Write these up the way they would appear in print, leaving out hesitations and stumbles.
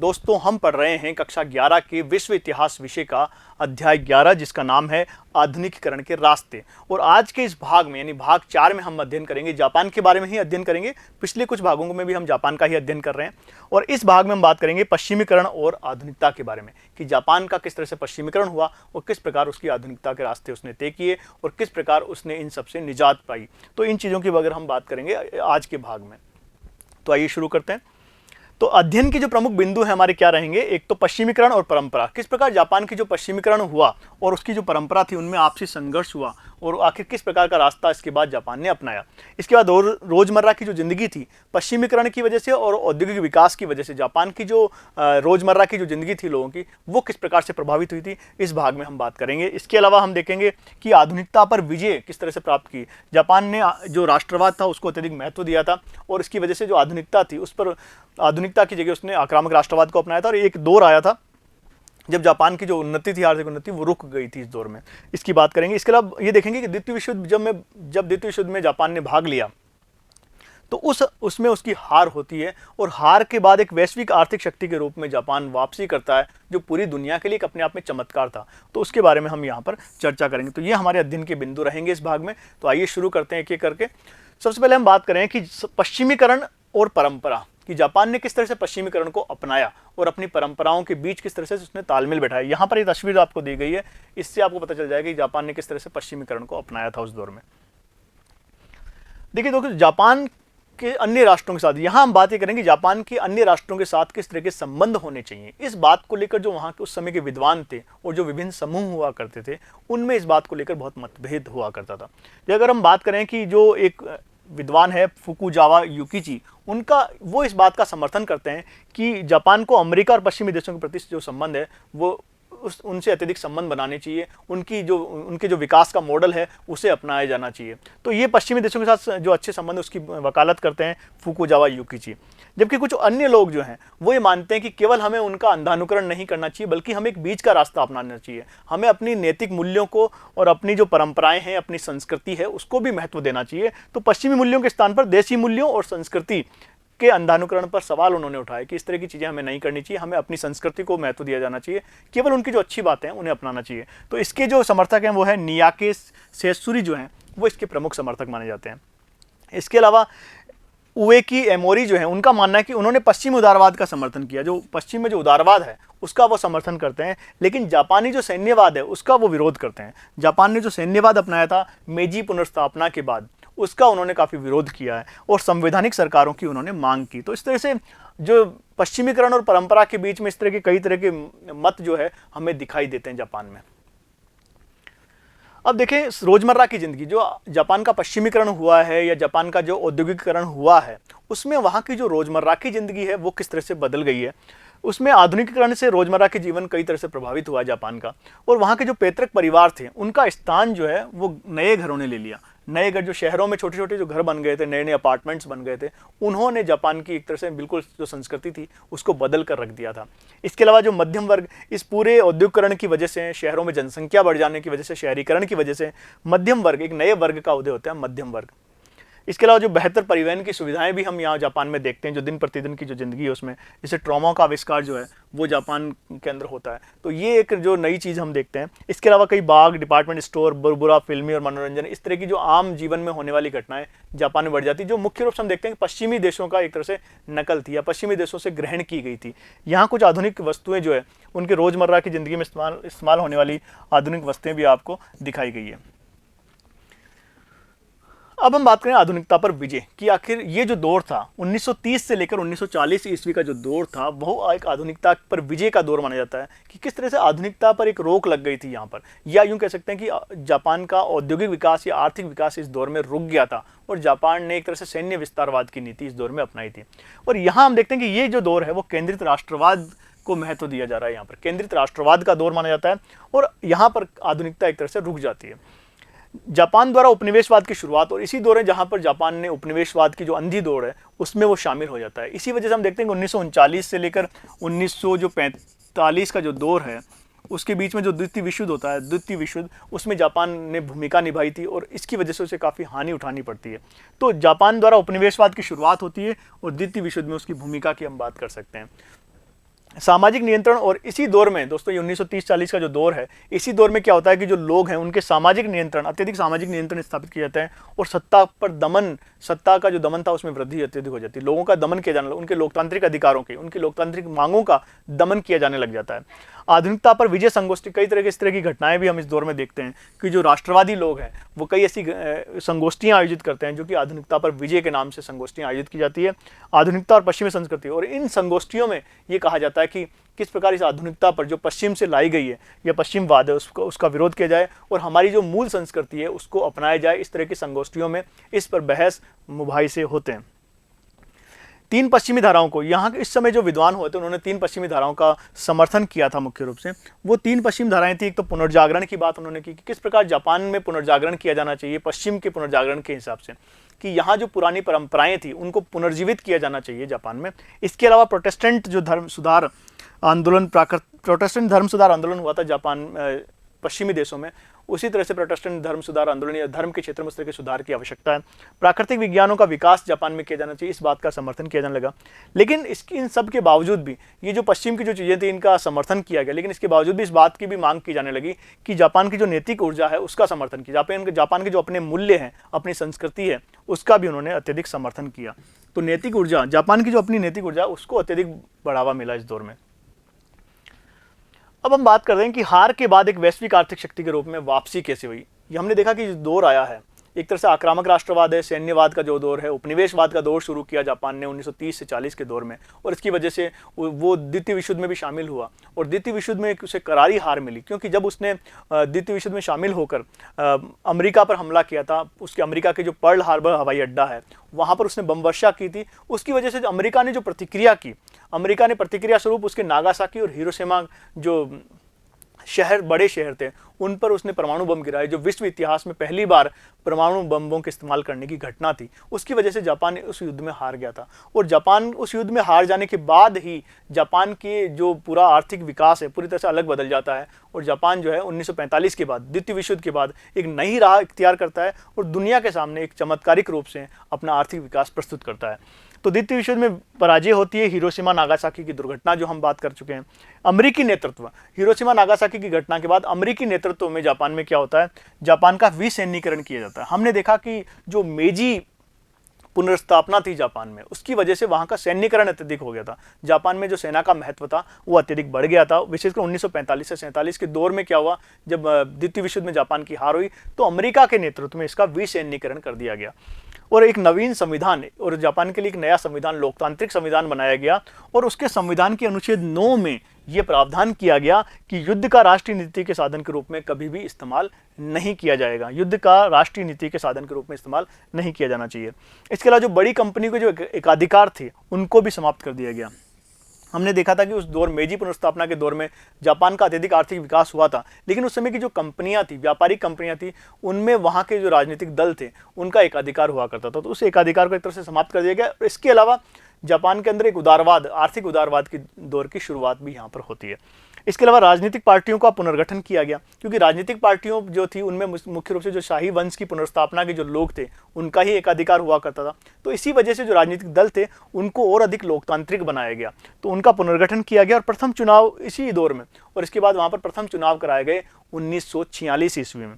दोस्तों, हम पढ़ रहे हैं कक्षा 11 के विश्व इतिहास विषय का अध्याय 11, जिसका नाम है आधुनिकीकरण के रास्ते। और आज के इस भाग में यानी भाग 4 में हम अध्ययन करेंगे, जापान के बारे में ही अध्ययन करेंगे। पिछले कुछ भागों में भी हम जापान का ही अध्ययन कर रहे हैं और इस भाग में हम बात करेंगे पश्चिमीकरण और आधुनिकता के बारे में कि जापान का किस तरह से पश्चिमीकरण हुआ और किस प्रकार उसकी आधुनिकता के रास्ते उसने तय किए और किस प्रकार उसने इन सबसे निजात पाई। तो इन चीज़ों की अगर हम बात करेंगे आज के भाग में, तो आइए शुरू करते हैं। तो अध्ययन के जो प्रमुख बिंदु है हमारे क्या रहेंगे, एक तो पश्चिमीकरण और परंपरा, किस प्रकार जापान की जो पश्चिमीकरण हुआ और उसकी जो परंपरा थी उनमें आपसी संघर्ष हुआ और आखिर किस प्रकार का रास्ता इसके बाद जापान ने अपनाया। इसके बाद रोजमर्रा की जो जिंदगी थी पश्चिमीकरण की वजह से और औद्योगिक विकास की वजह से जापान की जो रोजमर्रा की जो जिंदगी थी लोगों की, वो किस प्रकार से प्रभावित हुई थी, इस भाग में हम बात करेंगे। इसके अलावा हम देखेंगे कि आधुनिकता पर विजय किस तरह से प्राप्त की। जापान ने जो राष्ट्रवाद था उसको अत्यधिक महत्व दिया था और इसकी वजह से जो आधुनिकता थी उस पर आधुनिकता की जगह उसने आक्रामक राष्ट्रवाद को अपनाया था और एक दौर आया था जब जापान की जो उन्नति थी, आर्थिक उन्नति, वो रुक गई थी। इस दौर में इसकी बात करेंगे। इसके अलावा ये देखेंगे कि द्वितीय विश्व युद्ध जब द्वितीय विश्व युद्ध में जापान ने भाग लिया तो उसमें उसकी हार होती है और हार के बाद एक वैश्विक आर्थिक शक्ति के रूप में जापान वापसी करता है, जो पूरी दुनिया के लिए एक अपने आप में चमत्कार था। तो उसके बारे में हम यहाँ पर चर्चा करेंगे। तो ये हमारे अध्ययन के बिंदु रहेंगे इस भाग में। तो आइए शुरू करते हैं एक एक करके। सबसे पहले हम बात करें कि पश्चिमीकरण और परंपरा, कि जापान ने किस तरह से पश्चिमीकरण को अपनाया और अपनी परंपराओं के बीच किस तरह से उसने तालमेल बैठाया। यहाँ पर ये तस्वीर आपको दी गई है, इससे आपको पता चल जाएगा कि जापान ने किस तरह से पश्चिमीकरण को अपनाया था उस दौर में। देखिए दोस्तों, जापान के अन्य राष्ट्रों के साथ, यहाँ हम बात ये करेंगे जापान के अन्य राष्ट्रों के साथ किस तरह के संबंध होने चाहिए। इस बात को लेकर जो वहाँ के उस समय के विद्वान थे और जो विभिन्न समूह हुआ करते थे, उनमें इस बात को लेकर बहुत मतभेद हुआ करता था। अगर हम बात करें कि जो एक विद्वान है फुकुजावा युकिची, वो इस बात का समर्थन करते हैं कि जापान को अमेरिका और पश्चिमी देशों के प्रति जो संबंध है वो उनसे अत्यधिक संबंध बनाने चाहिए, उनके जो विकास का मॉडल है उसे अपनाया जाना चाहिए। तो ये पश्चिमी देशों के साथ जो अच्छे संबंध उसकी वकालत करते हैं फुकुजावा युकिची। जबकि कुछ अन्य लोग जो हैं वो ये मानते हैं कि केवल हमें उनका अंधानुकरण नहीं करना चाहिए, बल्कि हमें एक बीच का रास्ता अपनाना चाहिए। हमें अपनी नैतिक मूल्यों को और अपनी जो परंपराएं हैं, अपनी संस्कृति है, उसको भी महत्व देना चाहिए। तो पश्चिमी मूल्यों के स्थान पर देशी मूल्यों और संस्कृति के अंधानुकरण पर सवाल उन्होंने उठाया कि इस तरह की चीज़ें हमें नहीं करनी चाहिए, हमें अपनी संस्कृति को महत्व दिया जाना चाहिए, केवल उनकी जो अच्छी बातें हैं उन्हें अपनाना चाहिए। तो इसके जो समर्थक हैं वो है नियाके सेत्सुरी, जो हैं वो इसके प्रमुख समर्थक माने जाते हैं। इसके अलावा उएकी एमोरी जो है, उनका मानना है कि उन्होंने पश्चिमी उदारवाद का समर्थन किया। जो पश्चिम में जो उदारवाद है उसका वो समर्थन करते हैं, लेकिन जापानी जो सैन्यवाद है उसका वो विरोध करते हैं। जापान ने जो सैन्यवाद अपनाया था मेजी पुनर्स्थापना के बाद, उसका उन्होंने काफ़ी विरोध किया है और संवैधानिक सरकारों की उन्होंने मांग की। तो इस तरह से जो पश्चिमीकरण और परंपरा के बीच में इस तरह के कई तरह के मत जो है हमें दिखाई देते हैं जापान में। अब देखें रोजमर्रा की जिंदगी, जो जापान का पश्चिमीकरण हुआ है या जापान का जो औद्योगिकरण हुआ है, उसमें वहाँ की जो रोजमर्रा की जिंदगी है वो किस तरह से बदल गई है। उसमें आधुनिकीकरण से रोजमर्रा के जीवन कई तरह से प्रभावित हुआ जापान का, और वहाँ के जो पैतृक परिवार थे उनका स्थान जो है वो नए घरों ने ले लिया। नए घर, जो शहरों में छोटे छोटे जो घर बन गए थे, नए नए अपार्टमेंट्स बन गए थे, उन्होंने जापान की एक तरह से बिल्कुल जो संस्कृति थी उसको बदल कर रख दिया था। इसके अलावा जो मध्यम वर्ग, इस पूरे औद्योगिकरण की वजह से, शहरों में जनसंख्या बढ़ जाने की वजह से, शहरीकरण की वजह से मध्यम वर्ग, एक नए वर्ग का उदय होता है, मध्यम वर्ग। इसके अलावा जो बेहतर परिवहन की सुविधाएं भी हम यहाँ जापान में देखते हैं, जो दिन प्रतिदिन की जो जिंदगी है उसमें, जैसे ट्रॉमा का आविष्कार जो है वो जापान के अंदर होता है। तो ये एक जो नई चीज़ हम देखते हैं। इसके अलावा कई बाग, डिपार्टमेंट स्टोर, बुरा फिल्मी और मनोरंजन, इस तरह की जो आम जीवन में होने वाली घटनाएं जापान में बढ़ जाती, जो मुख्य रूप से हम देखते हैं कि पश्चिमी देशों का एक तरह से नकल थी या पश्चिमी देशों से ग्रहण की गई थी। यहाँ कुछ आधुनिक वस्तुएं जो है उनके रोजमर्रा की जिंदगी में इस्तेमाल होने वाली आधुनिक वस्तुएं भी आपको दिखाई गई है। अब हम बात करें आधुनिकता पर विजय कि आखिर ये जो दौर था 1930 से लेकर 1940 ईस्वी का जो दौर था वो एक आधुनिकता पर विजय का दौर माना जाता है, कि किस तरह से आधुनिकता पर एक रोक लग गई थी यहाँ पर, या यूँ कह सकते हैं कि जापान का औद्योगिक विकास या आर्थिक विकास इस दौर में रुक गया था और जापान ने एक तरह से सैन्य विस्तारवाद की नीति इस दौर में अपनाई थी। और यहाँ हम देखते हैं कि ये जो दौर है वो केंद्रित राष्ट्रवाद को महत्व दिया जा रहा है। यहाँ पर केंद्रित राष्ट्रवाद का दौर माना जाता है और यहाँ पर आधुनिकता एक तरह से रुक जाती है। जापान द्वारा उपनिवेशवाद की शुरुआत, और इसी दौर है जहां पर जापान ने उपनिवेशवाद की जो अंधी दौड़ है उसमें वो शामिल हो जाता है। इसी वजह से हम देखते हैं कि 1939 से लेकर 1945 का जो दौर है उसके बीच में जो द्वितीय विश्व युद्ध होता है, द्वितीय विश्व युद्ध, उसमें जापान ने भूमिका निभाई थी और इसकी वजह से उसे काफ़ी हानि उठानी पड़ती है। तो जापान द्वारा उपनिवेशवाद की शुरुआत होती है और द्वितीय विश्व युद्ध में उसकी भूमिका की हम बात कर सकते हैं। सामाजिक नियंत्रण। और इसी दौर में दोस्तों, ये 1930-40 का जो दौर है, इसी दौर में क्या होता है कि जो लोग हैं उनके सामाजिक नियंत्रण, अत्यधिक सामाजिक नियंत्रण स्थापित किए जाते हैं और सत्ता पर दमन, सत्ता का जो दमन था उसमें वृद्धि अत्यधिक हो जाती है। लोगों का दमन किया जाने, उनके लोकतांत्रिक अधिकारों के, उनकी लोकतांत्रिक मांगों का दमन किया जाने लग जाता है। आधुनिकता पर विजय संगोष्ठी, कई तरह की इस तरह की घटनाएं भी हम इस दौर में देखते हैं कि जो राष्ट्रवादी लोग हैं वो कई ऐसी संगोष्ठियां आयोजित करते हैं जो कि आधुनिकता पर विजय के नाम से संगोष्ठियां आयोजित की जाती है। आधुनिकता और पश्चिमी संस्कृति, और इन संगोष्ठियों में ये कहा जाता है कि किस प्रकार इस आधुनिकता पर जो पश्चिम से लाई गई है या पश्चिमवाद है उसका विरोध किया जाए और हमारी जो मूल संस्कृति है उसको अपनाया जाए। इस तरह की संगोष्ठियों में इस पर बहस मुबाहिसे होते हैं। तीन पश्चिमी धाराओं को, यहाँ इस समय जो विद्वान हुए थे उन्होंने तीन पश्चिमी धाराओं का समर्थन किया था मुख्य रूप से। वो तीन पश्चिमी धाराएं थी, एक तो पुनर्जागरण की बात उन्होंने की कि किस प्रकार जापान में पुनर्जागरण किया जाना चाहिए पश्चिम के पुनर्जागरण के हिसाब से, कि यहाँ जो पुरानी परंपराएं थी उनको पुनर्जीवित किया जाना चाहिए जापान में। इसके अलावा प्रोटेस्टेंट जो धर्म सुधार आंदोलन, प्रोटेस्टेंट धर्म सुधार आंदोलन हुआ था जापान पश्चिमी देशों में, उसी तरह से प्रोटेस्टेंट धर्म सुधार आंदोलन या धर्म के क्षेत्र में उस तरह के सुधार की आवश्यकता है। प्राकृतिक विज्ञानों का विकास जापान में किया जाना चाहिए, इस बात का समर्थन किया जाने लगा। लेकिन इसकी इन सब के बावजूद भी ये जो पश्चिम की जो चीज़ें थी इनका समर्थन किया गया, लेकिन इसके बावजूद भी इस बात की भी मांग की जाने लगी कि जापान की जो नैतिक ऊर्जा है उसका समर्थन किया, जापान के जो अपने मूल्य हैं, अपनी संस्कृति है, उसका भी उन्होंने अत्यधिक समर्थन किया। तो नैतिक ऊर्जा, जापान की जो अपनी नैतिक ऊर्जा उसको अत्यधिक बढ़ावा मिला इस दौर में। अब हम बात कर रहे हैं कि हार के बाद एक वैश्विक आर्थिक शक्ति के रूप में वापसी कैसे हुई। ये हमने देखा कि जो दौर आया है, एक तरह से आक्रामक राष्ट्रवाद है, सैन्यवाद का जो दौर है, उपनिवेशवाद का दौर शुरू किया जापान ने 1930 से 40 के दौर में, और इसकी वजह से वो द्वितीय विश्व युद्ध में भी शामिल हुआ और द्वितीय विश्व युद्ध में उसे करारी हार मिली, क्योंकि जब उसने द्वितीय विश्व युद्ध में शामिल होकर अमेरिका पर हमला किया था, उसके अमेरिका के जो पर्ल हार्बर हवाई अड्डा है वहाँ पर उसने बम वर्षा की थी, उसकी वजह से अमेरिका ने जो प्रतिक्रिया की, अमेरिका ने प्रतिक्रिया स्वरूप उसके नागासाकी और हिरोशिमा जो शहर, बड़े शहर थे, उन पर उसने परमाणु बम गिराए, जो विश्व इतिहास में पहली बार परमाणु बमों के इस्तेमाल करने की घटना थी। उसकी वजह से जापान उस युद्ध में हार गया था और जापान उस युद्ध में हार जाने के बाद ही जापान के जो पूरा आर्थिक विकास है पूरी तरह से अलग बदल जाता है और जापान जो है 1945 के बाद, द्वितीय विश्व युद्ध के बाद एक नई राह इख्तियार करता है और दुनिया के सामने एक चमत्कारिक रूप से अपना आर्थिक विकास प्रस्तुत करता है। तो द्वितीय विश्व युद्ध में पराजय होती है, हिरोशिमा नागासाकी की दुर्घटना जो हम बात कर चुके हैं। अमेरिकी नेतृत्व, हिरोशिमा नागासाकी की घटना के बाद अमेरिकी नेतृत्व में जापान में क्या होता है, जापान का विसैन्यीकरण किया जाता है। हमने देखा कि जो मेजी पुनर्स्थापना थी जापान में, उसकी वजह से वहाँ का सैन्यीकरण अत्यधिक हो गया था। जापान में जो सेना का महत्व था वो अत्यधिक बढ़ गया था। विशेषकर 1945 से 47 के दौर में क्या हुआ, जब द्वितीय विश्व युद्ध में जापान की हार हुई तो अमेरिका के नेतृत्व में इसका विसैन्यीकरण कर दिया गया और एक नवीन संविधान और जापान के लिए एक नया संविधान, लोकतांत्रिक संविधान बनाया गया और उसके संविधान के अनुच्छेद 9 में यह प्रावधान किया गया कि युद्ध का राष्ट्रीय नीति के साधन के रूप में कभी भी इस्तेमाल नहीं किया जाएगा। युद्ध का राष्ट्रीय नीति के साधन के रूप में इस्तेमाल नहीं किया जाना चाहिए। इसके अलावा जो बड़ी कंपनी के जो एकाधिकार थे उनको भी समाप्त कर दिया गया। हमने देखा था कि उस दौर, मेजी पुनर्स्थापना के दौर में जापान का अत्यधिक आर्थिक विकास हुआ था, लेकिन उस समय की जो कंपनियां थी, व्यापारिक कंपनियां थी, उनमें वहाँ के जो राजनीतिक दल थे उनका एकाधिकार हुआ करता था, तो उस एकाधिकार को एक तरह से समाप्त कर दिया गया। इसके अलावा जापान के अंदर एक उदारवाद, आर्थिक उदारवाद की दौर की शुरुआत भी यहाँ पर होती है। इसके अलावा राजनीतिक पार्टियों का पुनर्गठन किया गया, क्योंकि राजनीतिक पार्टियों जो थी उनमें मुख्य रूप से जो शाही वंश की पुनर्स्थापना के जो लोग थे उनका ही एकाधिकार हुआ करता था, तो इसी वजह से जो राजनीतिक दल थे उनको और अधिक लोकतांत्रिक बनाया गया, तो उनका पुनर्गठन किया गया और प्रथम चुनाव इसी दौर में, और इसके बाद वहाँ पर प्रथम चुनाव कराए गए 1946 ईस्वी में।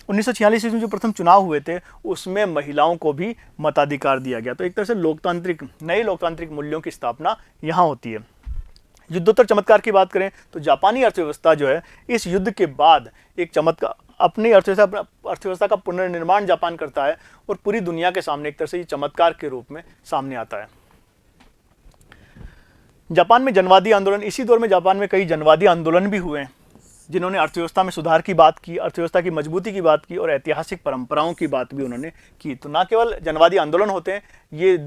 1946 ईस्वी में जो प्रथम चुनाव हुए थे उसमें महिलाओं को भी मताधिकार दिया गया, तो एक तरह से लोकतांत्रिक, नए लोकतांत्रिक मूल्यों की स्थापना यहाँ होती है। युद्धोत्तर चमत्कार की बात करें तो जापानी अर्थव्यवस्था जो है इस युद्ध के बाद एक चमत्कार, अपनी अर्थव्यवस्था का पुनर्निर्माण जापान करता है और पूरी दुनिया के सामने एक तरह से ये चमत्कार के रूप में सामने आता है। जापान में जनवादी आंदोलन, इसी दौर में जापान में कई जनवादी आंदोलन भी हुए हैं जिन्होंने अर्थव्यवस्था में सुधार की बात की, अर्थव्यवस्था की मजबूती की बात की और ऐतिहासिक परंपराओं की बात भी उन्होंने की। तो ना केवल जनवादी आंदोलन होते हैं, ये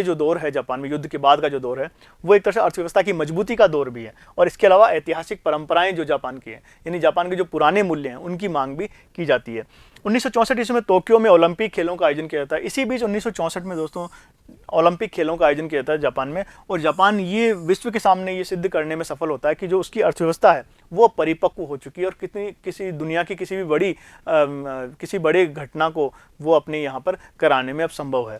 जो दौर है जापान में, युद्ध के बाद का जो दौर है वो एक तरह से अर्थव्यवस्था की मजबूती का दौर भी है और इसके अलावा ऐतिहासिक परंपराएं जो जापान की हैं, यानी जापान के जो पुराने मूल्य हैं उनकी मांग भी की जाती है। 1964 ईस्वी में टोक्यो में ओलंपिक खेलों का आयोजन किया जाता है। इसी बीच 1964 में दोस्तों ओलंपिक खेलों का आयोजन किया जाता है जापान में, और जापान ये विश्व के सामने ये सिद्ध करने में सफल होता है कि जो उसकी अर्थव्यवस्था है वो परिपक्व हो चुकी है और किसी दुनिया की किसी भी किसी बड़े घटना को वो अपने यहाँ पर कराने में अब संभव है।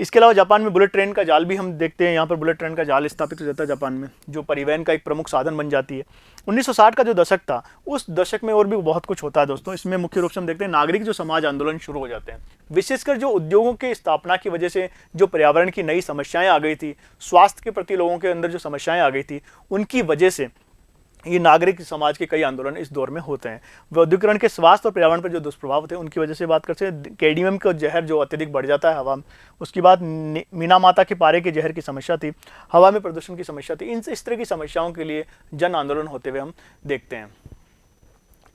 इसके अलावा जापान में बुलेट ट्रेन का जाल भी हम देखते हैं। यहाँ पर बुलेट ट्रेन का जाल स्थापित हो जाता है जापान में, जो परिवहन का एक प्रमुख साधन बन जाती है। 1960 का जो दशक था, उस दशक में और भी बहुत कुछ होता है दोस्तों। इसमें मुख्य रूप से हम देखते हैं नागरिक जो समाज आंदोलन शुरू हो जाते हैं, विशेषकर जो उद्योगों की स्थापना की वजह से जो पर्यावरण की नई समस्याएं आ गई थी, स्वास्थ्य के प्रति लोगों के अंदर जो समस्याएं आ गई थी, उनकी वजह से ये नागरिक समाज के कई आंदोलन इस दौर में होते हैं। औद्योगिकरण के स्वास्थ्य और पर्यावरण पर जो दुष्प्रभाव थे उनकी वजह से बात करते हैं। कैडमियम का जहर जो अत्यधिक बढ़ जाता है हवा में, उसकी बात मीना माता के पारे के जहर की समस्या थी, हवा में प्रदूषण की समस्या थी। इस तरह की समस्याओं के लिए जन आंदोलन होते हुए हम देखते हैं।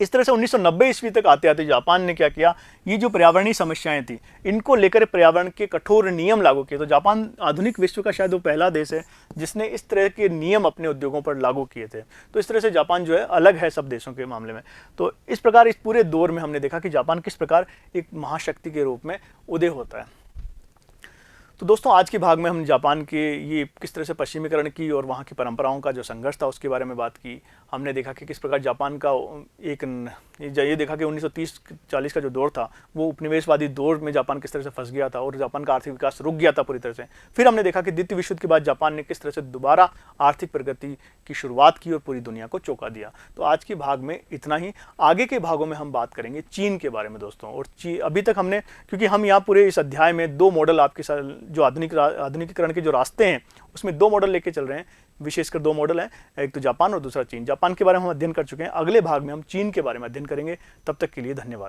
इस तरह से 1990 ईस्वी तक आते आते जापान ने क्या किया, ये जो पर्यावरणीय समस्याएं थी इनको लेकर पर्यावरण के कठोर नियम लागू किए। तो जापान आधुनिक विश्व का शायद वो पहला देश है जिसने इस तरह के नियम अपने उद्योगों पर लागू किए थे। तो इस तरह से जापान जो है अलग है सब देशों के मामले में। तो इस प्रकार इस पूरे दौर में हमने देखा कि जापान किस प्रकार एक महाशक्ति के रूप में उदय होता है। तो दोस्तों आज के भाग में हम जापान के ये किस तरह से पश्चिमीकरण की और वहाँ की परंपराओं का जो संघर्ष था उसके बारे में बात की। हमने देखा कि किस प्रकार जापान का ये देखा कि 1930-40 का जो दौर था वो उपनिवेशवादी दौर में जापान किस तरह से फंस गया था और जापान का आर्थिक विकास रुक गया था पूरी तरह से। फिर हमने देखा कि द्वितीय विश्व युद्ध के बाद जापान ने किस तरह से दोबारा आर्थिक प्रगति की शुरुआत की और पूरी दुनिया को चौंका दिया। तो आज के भाग में इतना ही। आगे के भागों में हम बात करेंगे चीन के बारे में दोस्तों। और अभी तक हमने, क्योंकि हम यहाँ पूरे इस अध्याय में 2 मॉडल आपके साथ जो आधुनिकीकरण के जो रास्ते हैं उसमें 2 मॉडल लेके चल रहे हैं, विशेषकर 2 मॉडल हैं, एक तो जापान और दूसरा चीन। जापान के बारे में हम अध्ययन कर चुके हैं, अगले भाग में हम चीन के बारे में अध्ययन करेंगे। तब तक के लिए धन्यवाद।